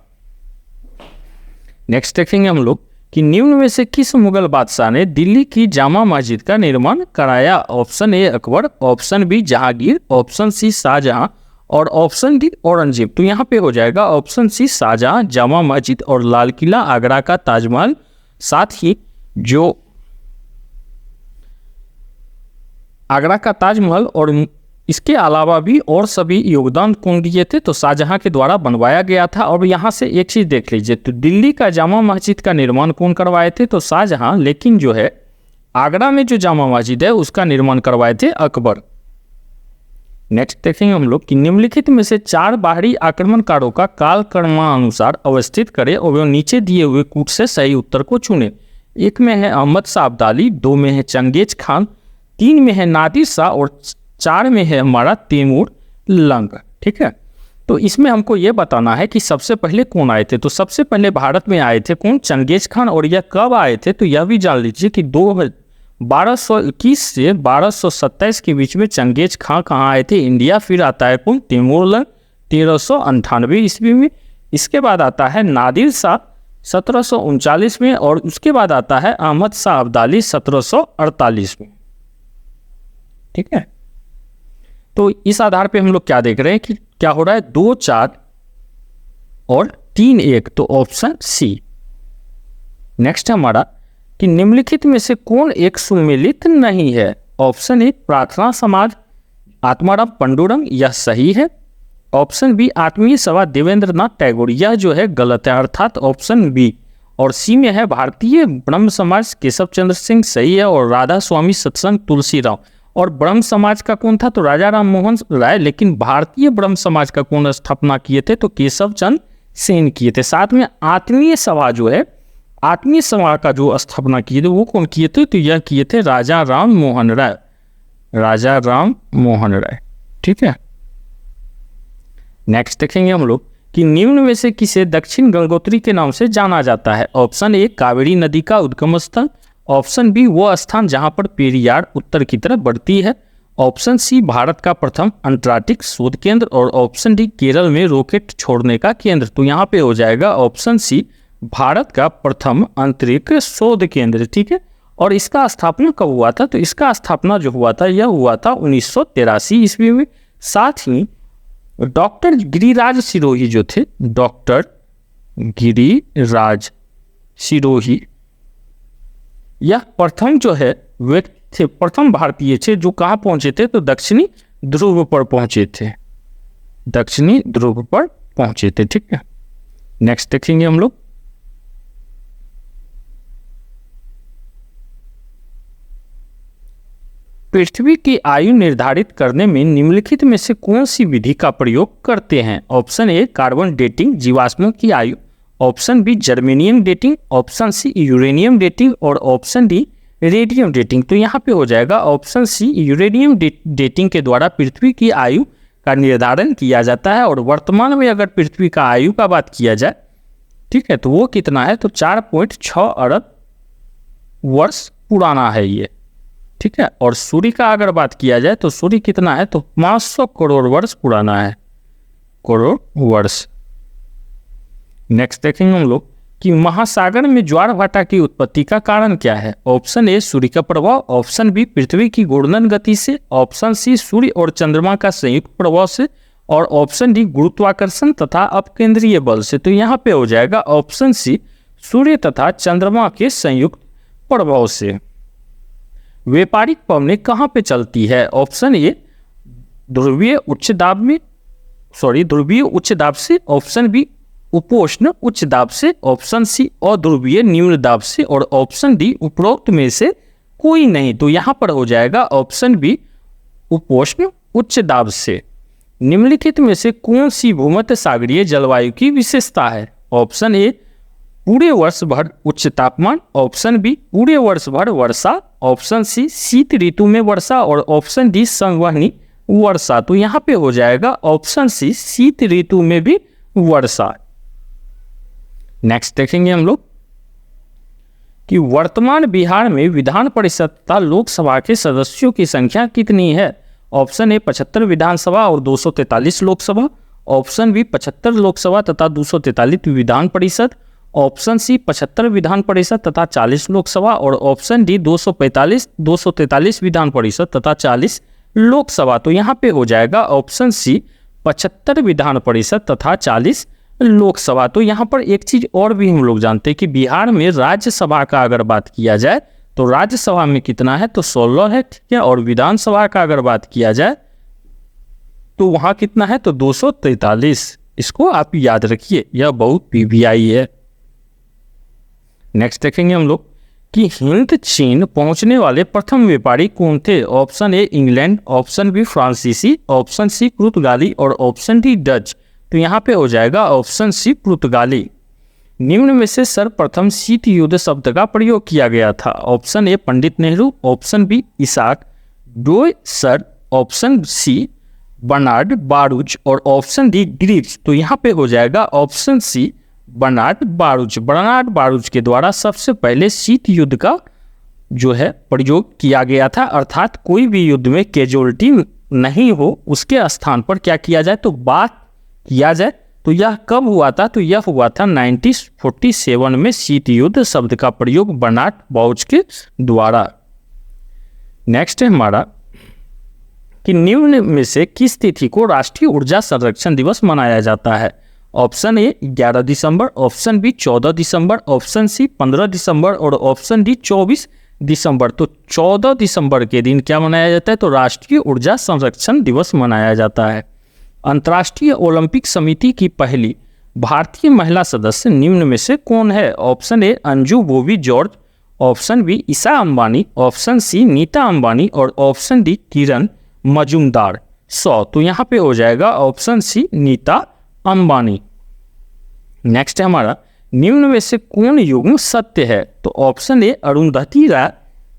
नेक्स्ट देखेंगे हम लोग कि निम्न में से किस मुगल बादशाह ने दिल्ली की जामा मस्जिद का निर्माण कराया? Option A Akbar, option B Jahangir, option C Shahjahan और ऑप्शन डी औरंगजेब। तो यहाँ पे हो जाएगा ऑप्शन सी शाहजहां, जामा मस्जिद और लाल किला, आगरा का ताजमहल, साथ ही जो आगरा का ताजमहल और इसके अलावा भी और सभी योगदान कौन दिए थे? तो शाहजहां के द्वारा बनवाया गया था। और यहाँ से एक चीज़ देख लीजिए, तो दिल्ली का जामा मस्जिद का निर्माण कौन करवाए थे? तो शाहजहां। लेकिन जो है आगरा में जो जामा मस्जिद है उसका निर्माण करवाए थे अकबर। नेक्स्ट देखेंगे हम लोग कि निम्नलिखित में से 4 बाहरी आक्रमणकारों का कालक्रमानुसार अवस्थित करें और वे नीचे दिए हुए कूट से सही उत्तर को चुने। 1 में है अहमद शाह अब्दाली, 2 में है चंगेज खान, 3 में है नादिर शाह और 4 में है हमारा तैमूर लंग। ठीक है, तो इसमें हमको ये बताना है कि सबसे पहले कौन आए थे। तो सबसे पहले भारत में आए थे कौन? Genghis Khan. और यह कब आए थे? तो यह भी जान लीजिए कि 1221 से 1227 के बीच में चंगेज खान कहाँ आए थे? इंडिया। फिर आता है कौन? तैमूर लंग 1398 ईस्वी में। इसके बाद आता है नादिर शाह 1739 में। और उसके बाद आता है अहमद शाह अब्दाली 1748 में। ठीक है, तो इस आधार पे हम लोग क्या देख रहे हैं कि क्या हो रहा है? 2-4 और 3-1, तो ऑप्शन सी। नेक्स्ट हमारा कि निम्नलिखित में से कौन एक सुमेलित नहीं है? ऑप्शन ए प्रार्थना समाज आत्माराम पंडुरंग, यह सही है। ऑप्शन बी आत्मीय सभा देवेंद्रनाथ टैगोर, यह जो है गलत है, अर्थात ऑप्शन बी। और सी में है भारतीय ब्रह्म समाज केशव चंद्र सिंह, सही है। और राधा स्वामी सत्संग तुलसीराम। और ब्रह्म समाज का कौन था? तो राजा राम मोहन राय। लेकिन भारतीय ब्रह्म समाज का कौन स्थापना किए थे? तो केशव चंद्र सेन किए थे। साथ में आत्मीय सभा जो है, आत्मीय सभा का जो स्थापना किए थे वो कौन किए थे? तो यह किए थे राजा राम मोहन राय, राजा राम मोहन राय। ठीक है, नेक्स्ट देखेंगे हम लोग कि निम्न में से किसे दक्षिण गंगोत्री के नाम से जाना जाता है? ऑप्शन ए कावेरी नदी का उद्गम स्थल, ऑप्शन बी वो स्थान जहां पर पेरियार उत्तर की तरफ बढ़ती है, ऑप्शन सी भारत का प्रथम अंटार्कटिक शोध केंद्र, और ऑप्शन डी केरल में रॉकेट छोड़ने का केंद्र। तो यहाँ पे हो जाएगा ऑप्शन सी भारत का प्रथम अंतरिक्ष शोध केंद्र। ठीक है, और इसका स्थापना कब हुआ था? तो इसका स्थापना जो हुआ था यह हुआ था 1983 ईस्वी में। साथ ही डॉक्टर गिरिराज सिरोही जो थे, डॉक्टर गिरिराज सिरोही, यह प्रथम जो है वे थे, प्रथम भारतीय थे जो कहाँ पहुंचे थे? तो दक्षिणी ध्रुव पर पहुंचे थे, दक्षिणी ध्रुव पर पहुंचे थे। ठीक है, नेक्स्ट देखेंगे हम लोग पृथ्वी की आयु निर्धारित करने में निम्नलिखित में से कौन सी विधि का प्रयोग करते हैं? ऑप्शन ए कार्बन डेटिंग, जीवाश्मों की आयु, option B germanium dating, option C uranium dating, और ऑप्शन डी रेडियम डेटिंग। तो यहाँ पे हो जाएगा ऑप्शन सी यूरेनियम डेटिंग के द्वारा पृथ्वी की आयु का निर्धारण किया जाता है। और वर्तमान में अगर पृथ्वी का आयु का बात किया जाए, ठीक है, तो वो कितना है? तो 4.6 अरब वर्ष पुराना है ये। ठीक है, और सूर्य का अगर बात किया जाए तो सूर्य कितना है? तो 500 करोड़ वर्ष पुराना है, करोड़ वर्ष। नेक्स्ट देखेंगे हम लोग कि महासागर में ज्वार भाटा की उत्पत्ति का कारण क्या है? ऑप्शन ए सूर्य का प्रभाव, ऑप्शन बी पृथ्वी की घूर्णन गति से, ऑप्शन सी सूर्य और चंद्रमा का संयुक्त प्रभाव से, और ऑप्शन डी गुरुत्वाकर्षण तथा अपकेंद्रीय बल से। तो यहाँ पे हो जाएगा ऑप्शन सी सूर्य तथा चंद्रमा के संयुक्त प्रभाव से। व्यापारिक पवनें कहाँ पे चलती है? ऑप्शन ए ध्रुवीय उच्च दाब में, ध्रुवीय उच्च दाब से, ऑप्शन बी उपोष्ण उच्च दाब से, ऑप्शन सी अध्रुवीय निम्न दाब से, और ऑप्शन डी उपरोक्त में से कोई नहीं। तो यहाँ पर हो जाएगा ऑप्शन बी उपोष्ण उच्च दाब से। निम्नलिखित में से कौन सी भूमध्य सागरीय जलवायु की विशेषता है? ऑप्शन ए पूरे वर्ष भर उच्च तापमान, ऑप्शन बी पूरे वर्ष भर वर्षा, ऑप्शन सी शीत ऋतु में वर्षा, और ऑप्शन डी संवहनी वर्षा। तो यहाँ पे हो जाएगा ऑप्शन सी शीत ऋतु में भी वर्षा। नेक्स्ट देखेंगे हम लोग कि वर्तमान बिहार में विधान परिषद तथा लोकसभा के सदस्यों की संख्या कितनी है? ऑप्शन ए 75 विधानसभा और 243 लोकसभा, ऑप्शन बी 75 लोकसभा तथा 243 विधान परिषद, ऑप्शन सी 75 विधान परिषद तथा 40 लोकसभा, और ऑप्शन डी 243 विधान परिषद तथा 40 लोकसभा। तो यहाँ पे हो जाएगा ऑप्शन सी 75 विधान परिषद तथा 40 लोकसभा। तो यहाँ पर एक चीज और भी हम लोग जानते हैं कि बिहार में राज्यसभा का अगर बात किया जाए तो राज्यसभा में कितना है तो 16 है, ठीक है। और विधानसभा का अगर बात किया जाए तो वहाँ कितना है तो 243। इसको आप याद रखिए, यह बहुत पीवीआई है। नेक्स्ट देखेंगे हम लोग कि हिंद चीन पहुंचने वाले प्रथम व्यापारी कौन थे। Option A England, option B फ्रांसीसी, ऑप्शन सी पुर्तगाली और ऑप्शन डी डच। तो यहाँ पे हो जाएगा ऑप्शन सी पुर्तगाली। निम्न में से सर्वप्रथम शीत युद्ध शब्द का प्रयोग किया गया था। Option A Pandit Nehru, option B Isaac Deutscher, option C Bernard Baruch और ऑप्शन डी ग्रीव्स। तो यहाँ पे हो जाएगा option C Bernard Baruch. Bernard Baruch के द्वारा सबसे पहले शीत युद्ध का जो है प्रयोग किया गया था, अर्थात कोई भी युद्ध में कैजुअलिटी नहीं हो उसके स्थान पर क्या किया जाए तो बात किया जाए। तो यह कब हुआ था तो यह हुआ था 1947 में शीत युद्ध शब्द का प्रयोग बर्नार्ड बारूच के द्वारा। नेक्स्ट है हमारा कि निम्न में से किस तिथि को राष्ट्रीय ऊर्जा संरक्षण दिवस मनाया जाता है। ऑप्शन ए 11 दिसंबर, ऑप्शन बी 14 दिसंबर, ऑप्शन सी 15 दिसंबर और ऑप्शन डी 24 दिसंबर। तो 14 दिसंबर के दिन क्या मनाया जाता है तो राष्ट्रीय ऊर्जा संरक्षण दिवस मनाया जाता है। अंतर्राष्ट्रीय ओलंपिक समिति की पहली भारतीय महिला सदस्य निम्न में से कौन है। Option A Anju Bobby George, option B Isha Ambani, option C Nita Ambani और ऑप्शन डी किरण मजूमदार। 100। तो यहाँ पे हो जाएगा option C Nita Ambani. Next है हमारा निम्न में से कौन युग्म सत्य है। तो ऑप्शन ए अरुंधति राय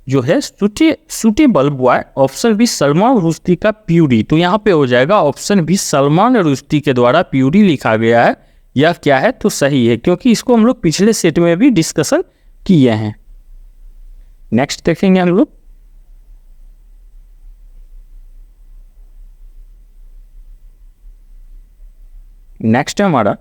जो है suitable boy, option B Salman Rushdie का प्यूरी। तो यहाँ पे हो जाएगा ऑप्शन बी सलमान रुश्दी के द्वारा प्यूरी लिखा गया है। यह क्या है तो सही है, क्योंकि इसको हम लोग पिछले सेट में भी डिस्कशन किए हैं। नेक्स्ट देखेंगे हम लोग नेक्स्ट है हमारा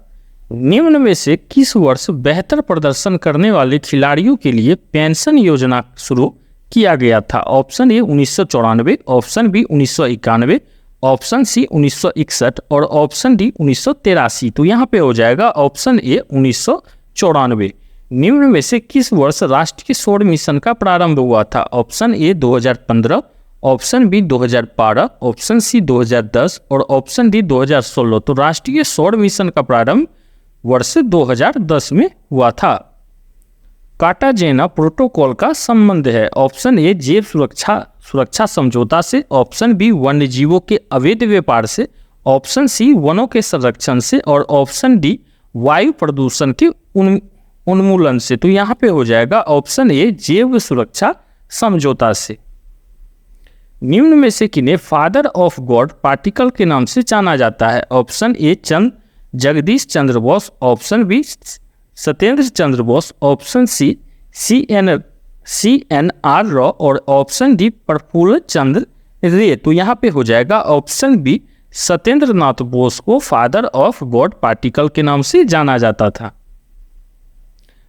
निम्न में से किस वर्ष बेहतर प्रदर्शन करने वाले खिलाड़ियों के लिए पेंशन योजना शुरू किया गया था। Option A 1994, option B 1991, option C 1961 और ऑप्शन डी 1983। तो यहाँ पे हो जाएगा ऑप्शन ए 1994। निम्न में से किस वर्ष राष्ट्रीय सौर मिशन का प्रारंभ हुआ था। Option A 2015, option B 2012, option C 2010 और ऑप्शन डी 2016। तो राष्ट्रीय सौर मिशन का प्रारंभ वर्ष 2010 में हुआ था। कार्टाजेना प्रोटोकॉल का संबंध है। ऑप्शन ए जैव सुरक्षा समझौता से, ऑप्शन बी वन्य जीवों के अवैध व्यापार से, ऑप्शन सी वनों के संरक्षण से और ऑप्शन डी वायु प्रदूषण के उन्मूलन से। तो यहाँ पे हो जाएगा ऑप्शन ए जैव सुरक्षा समझौता से। निम्न में से किन्हें फादर ऑफ गॉड पार्टिकल के नाम से जाना जाता है। Option A Jagdish Chandra Bose, option B Satyendra Chandra Bose, option C CNR Rao और ऑप्शन डी प्रफुल्ल चंद्र रे। तो यहाँ पे हो जाएगा ऑप्शन बी सत्येंद्र नाथ बोस को फादर ऑफ गॉड पार्टिकल के नाम से जाना जाता था।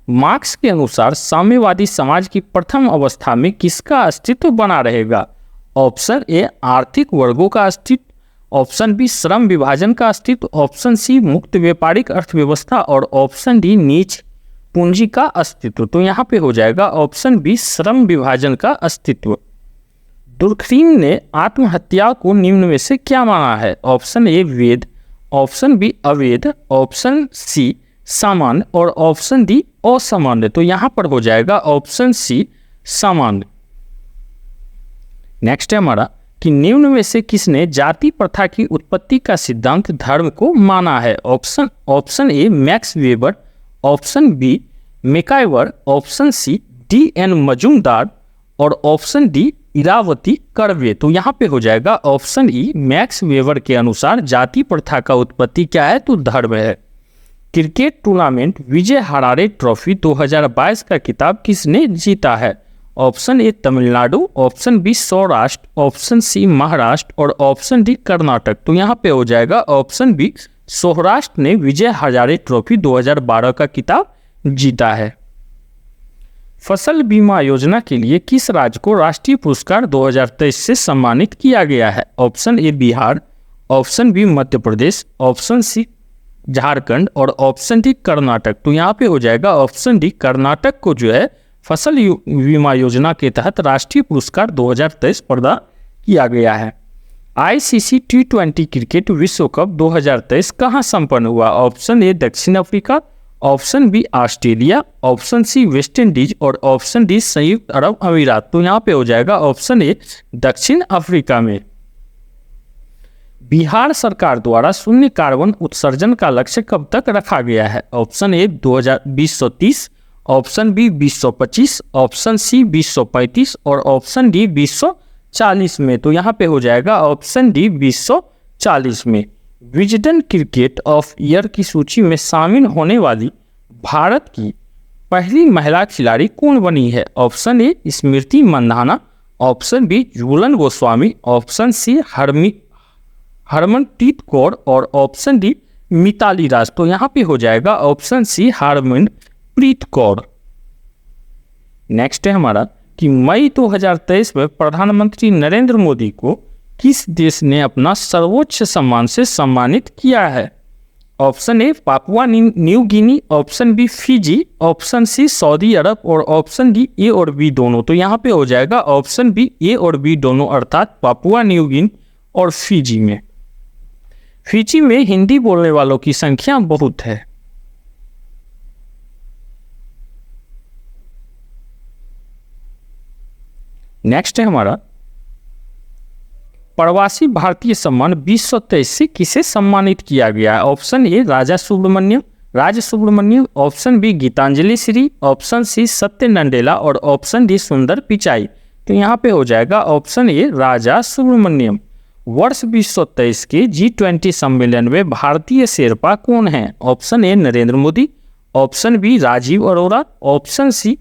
मार्क्स के अनुसार साम्यवादी समाज की प्रथम अवस्था में किसका अस्तित्व बना रहेगा। ऑप्शन ए आर्थिक वर्गों का अस्तित्व, ऑप्शन बी श्रम विभाजन का अस्तित्व, ऑप्शन सी मुक्त व्यापारिक अर्थव्यवस्था और ऑप्शन डी नीच पूंजी का अस्तित्व। तो यहाँ पे हो जाएगा ऑप्शन बी श्रम विभाजन का अस्तित्व। दुर्खीम ने आत्महत्या को निम्न में से क्या माना है। ऑप्शन ए वेद, ऑप्शन बी अवैध, ऑप्शन सी सामान्य और ऑप्शन डी असामान्य। तो यहाँ पर हो जाएगा ऑप्शन सी सामान्य। नेक्स्ट है हमारा कि निम्न में से किसने जाति प्रथा की उत्पत्ति का सिद्धांत धर्म को माना है। Option A Max Weber, option B MacIver, option C DN Majumdar और ऑप्शन डी इरावती कर्वे। तो यहाँ पे हो जाएगा ऑप्शन ई मैक्स वेबर के अनुसार जाति प्रथा का उत्पत्ति क्या है तो धर्म है। Cricket tournament Vijay Hazare trophy 2022 का खिताब किसने जीता है। Option A Tamil Nadu, option B Saurashtra, option C Maharashtra और ऑप्शन डी कर्नाटक। तो यहाँ पे हो जाएगा ऑप्शन बी सौराष्ट्र ने विजय हजारे ट्रॉफी 2012 का खिताब जीता है। फसल बीमा योजना के लिए किस राज्य को राष्ट्रीय पुरस्कार 2023 से सम्मानित किया गया है। Option A Bihar, option B Madhya Pradesh, option C Jharkhand और ऑप्शन डी कर्नाटक। तो यहाँ पे हो जाएगा ऑप्शन डी कर्नाटक को जो है फसल बीमा योजना के तहत राष्ट्रीय पुरस्कार 2023 प्रदान किया गया है। आईसीसी T20 क्रिकेट विश्व कप 2023 कहाँ संपन्न हुआ? ऑप्शन ए दक्षिण Africa, option B Australia, option C West Indies और ऑप्शन डी संयुक्त अरब अमीरात। तो यहाँ पे हो जाएगा ऑप्शन ए दक्षिण अफ्रीका में। बिहार सरकार द्वारा शून्य कार्बन उत्सर्जन का लक्ष्य कब तक रखा गया है? Option A 2030, option B 2025, option C 2035 और ऑप्शन डी 2040 में। तो यहाँ पे हो जाएगा ऑप्शन डी 2040 में। विजडन क्रिकेट ऑफ ईयर की सूची में शामिल होने वाली भारत की पहली महिला खिलाड़ी कौन बनी है? Option A Smriti Mandhana, option B Jhulan Goswami, option C Harmanpreet Kaur और ऑप्शन डी मिताली राज। तो यहाँ पे हो जाएगा option C Harmanpreet Kaur. Next है हमारा कि मई 2023 में प्रधानमंत्री नरेंद्र मोदी को किस देश ने अपना सर्वोच्च सम्मान से सम्मानित किया है? Option A Papua New Guinea, option B Fiji, option C Saudi Arab और ऑप्शन डी ए और बी दोनों। तो यहाँ पे हो जाएगा ऑप्शन बी ए और बी दोनों, अर्थात पापुआ न्यू गिनी और फिजी में। फिजी में हिंदी बोलने वालों की संख्या बहुत है। नेक्स्ट है हमारा प्रवासी भारतीय सम्मान 2023 से किसे सम्मानित किया गया है? Option A Raja Subramaniam, option B Geetanjali Shree, option C Satya Nadella और ऑप्शन डी सुंदर पिचाई। तो यहाँ पे हो जाएगा ऑप्शन ए राजा सुब्रमण्यम। वर्ष 2023 के G20 सम्मेलन में भारतीय शेरपा कौन है? Option A Narendra Modi, option B Rajiv Arora, option C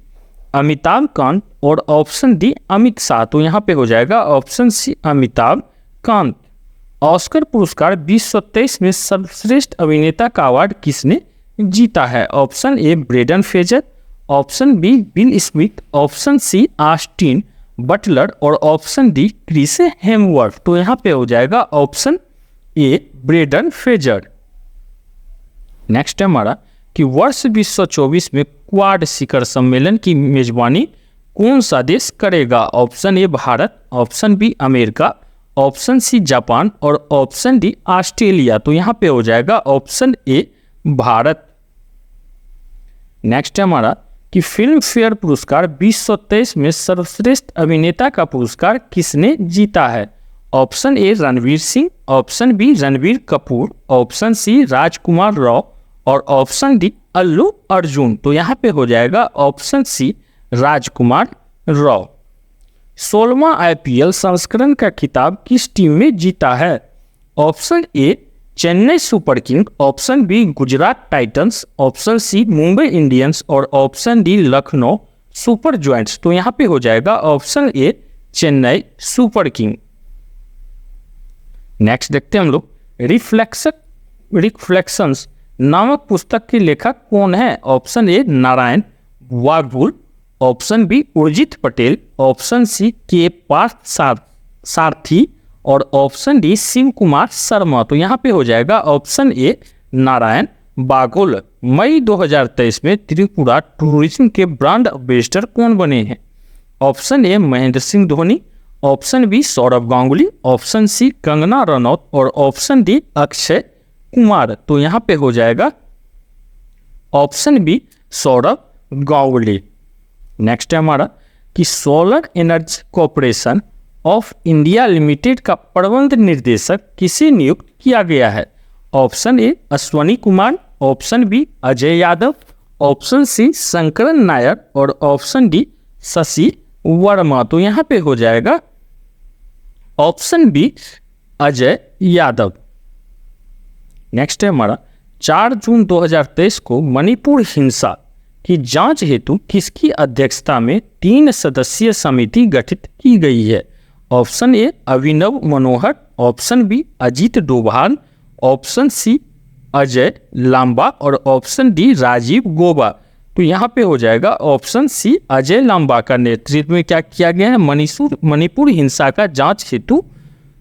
Amitabh Kant और ऑप्शन डी अमित शाह। तो यहाँ पे हो जाएगा option C Amitabh Kant. Oscar पुरस्कार 2023 में सर्वश्रेष्ठ अभिनेता का अवार्ड किसने जीता है? Option A Brendan Fraser, option B Bill Smith, option C Austin Butler और ऑप्शन डी क्रिस हेम्सवर्थ। तो यहाँ पे हो जाएगा option A Brendan Fraser. Next है हमारा कि वर्ष 2024 में क्वाड शिखर सम्मेलन की मेजबानी कौन सा देश करेगा? Option A Bharat, option B America, option C Japan और ऑप्शन डी ऑस्ट्रेलिया। तो यहाँ पे हो जाएगा ऑप्शन ए भारत। नेक्स्ट है हमारा कि फिल्म फेयर पुरस्कार 2023 में सर्वश्रेष्ठ अभिनेता का पुरस्कार किसने जीता है? Option A Ranveer Singh, option B Ranbir Kapoor, option C Rajkumar Rao और ऑप्शन डी अल्लू अर्जुन। तो यहाँ पे हो जाएगा ऑप्शन सी राजकुमार राव। 16वां IPL संस्करण का खिताब किस टीम में जीता है? Option A Chennai Super King, option B Gujarat Titans, option C Mumbai Indians और option D Lucknow Super Giants. तो यहाँ पे हो जाएगा option A Chennai Super King. Next देखते हैं हम लोग रिफ्लेक्शंस नामक पुस्तक के लेखक कौन है? Option A Narayan Waghbul, option B Urjit Patel, option C K Partha Sarathi और ऑप्शन डी शिव कुमार शर्मा। तो यहाँ पे हो जाएगा ऑप्शन ए नारायण बागुल। मई 2023 में त्रिपुरा टूरिज्म के ब्रांड एम्बेसडर कौन बने हैं? Option A Mahendra Singh Dhoni, option B Saurabh Ganguly, option C Kangana Ranaut और ऑप्शन डी अक्षय कुमार। तो यहाँ पे हो जाएगा option B Saurabh Ganguly. Next है हमारा कि solar energy corporation of India limited का प्रबंध निर्देशक किसे नियुक्त किया गया है? Option A Ashwani Kumar, option B Ajay Yadav, option C Shankaran Nair और ऑप्शन डी शशि वर्मा। तो यहाँ पे हो जाएगा option B Ajay Yadav. Next है हमारा 4 जून 2023 को मणिपुर हिंसा की जांच हेतु किसकी अध्यक्षता में 3 सदस्यीय समिति गठित की गई है? Option A Abhinav Manohar, option B Ajit Doval, option C Ajay Lamba और ऑप्शन डी राजीव गोबा। तो यहाँ पे हो जाएगा ऑप्शन सी अजय लांबा का नेतृत्व में क्या किया गया है? मणिपुर हिंसा का जांच हेतु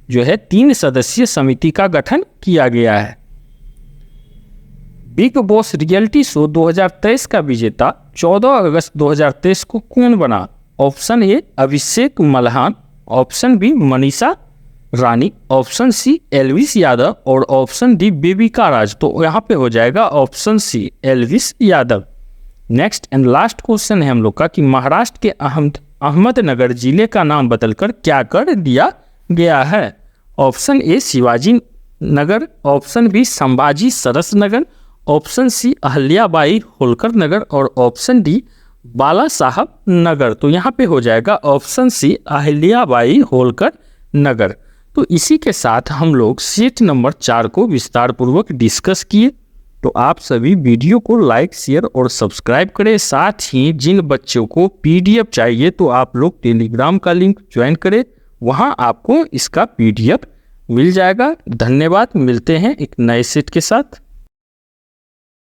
जो है 3 सदस्यीय समिति का गठन किया गया है। बिग बॉस रियलिटी शो 2023 का विजेता 14 अगस्त 2023 को कौन बना? Option A Abhishek Malhan, option B Manisha Rani, option C Elvish Yadav और ऑप्शन डी बेबिका राज। तो यहाँ पे हो जाएगा option C Elvish Yadav. Next and last question है हम लोग का कि महाराष्ट्र के अहमदनगर जिले का नाम बदलकर क्या कर दिया गया है? Option A Shivaji Nagar, option B Sambhaji Saras Nagar, option C Ahilyabai Holkar Nagar और ऑप्शन डी बाला साहब नगर। तो यहाँ पे हो जाएगा ऑप्शन सी अहल्याबाई होलकर नगर। तो इसी के साथ हम लोग सेट नंबर 4 को विस्तार पूर्वक डिस्कस किए। तो आप सभी वीडियो को लाइक, शेयर और सब्सक्राइब करें। साथ ही जिन बच्चों को पीडीएफ चाहिए तो आप लोग टेलीग्राम का लिंक ज्वाइन करें, वहां आपको इसका पीडीएफ मिल जाएगा। धन्यवाद, मिलते हैं एक नए सेट के साथ।